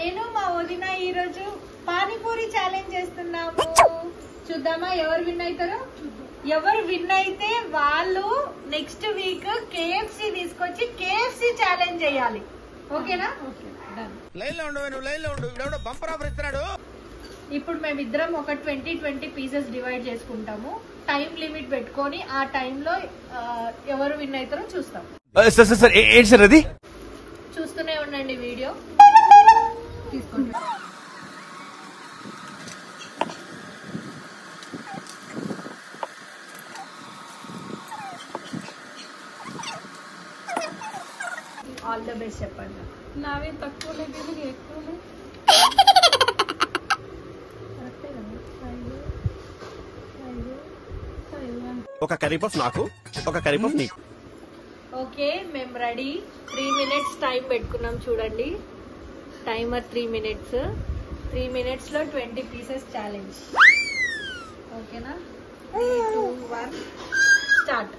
నేను మా వదిన ఈ రోజు పానీపూరి ఛాలెంజ్ చేస్తున్నాము. చూద్దామా ఎవరు విన్ అవుతారో. ఎవరు విన్ అయితే వాళ్ళు నెక్స్ట్ వీక్ KFC తీసుకొచ్చి KFC ఛాలెంజ్ చేయాలి. ఓకేనా? ఇప్పుడు మేమిద్దరం ఒక 20 పీసెస్ డివైడ్ చేసుకుంటాము. టైం లిమిట్ పెట్టుకొని ఆ టైంలో ఎవరు విన్ అవుతారో చూస్తాం. ఏంటి సార్ అది? చూస్తూనే ఉండండి వీడియో. తీసుకోండి. ఆల్ ద బెస్ట్ చెప్పండి. నావే తక్కువ ఎక్కువ. ఒక కర్రీ పఫ్ నాకు, ఒక కర్రీ పఫ్ నీకు. ఓకే, మేము రెడీ. 3 minutes టైం పెట్టుకున్నాం. చూడండి టైమర్ 3 minutes. 3 minutes లో 20 పీసెస్ ఛాలెంజ్. ఓకేనా? 3, 2, 1 స్టార్ట్.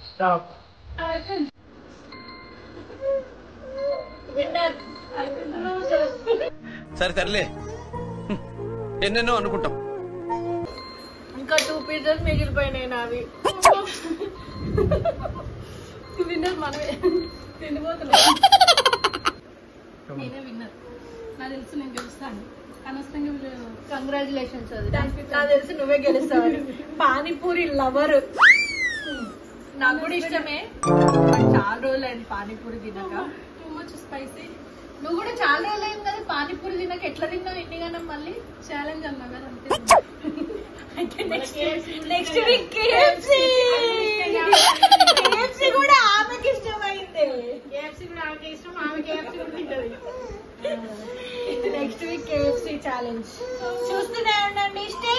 Stop. సరే తరలే, ఎన్నెన్నో అనుకుంటాం. ఇంకా 2 పీసెస్ మిగిలిపోయినాయి నావి. విన్నర్ మనమే. తిండిపోతున్నాం. నేనే విన్నర్. నాకు తెలుసు నేను గెలుస్తాను. అనవసరంగా కంగ్రాచులేషన్స్. నాకు తెలిసి నువ్వే గెలుస్తావు. పానీపూరి లవర్. నాకు కూడా ఇష్టమే. చాలా రోజులు అయింది పానీపూరి తినక. Too much spicy. నువ్వు కూడా చాలా రోజులు అయింది కదా పానీపూరి తినక. ఎట్లా తిన్నావు ఇన్నిగానం? మళ్ళీ ఛాలెంజ్ అన్నా కదా అంతే. నెక్స్ట్ వీక్ KFC కూడా ఆమెకి ఇష్టమైంది. KFC కూడా ఆమెకి ఇష్టం. ఆమె KFC కూడా తింటది. నెక్స్ట్ వీక్ KFC ఛాలెంజ్ చూస్తూనే ఉండండి. స్టే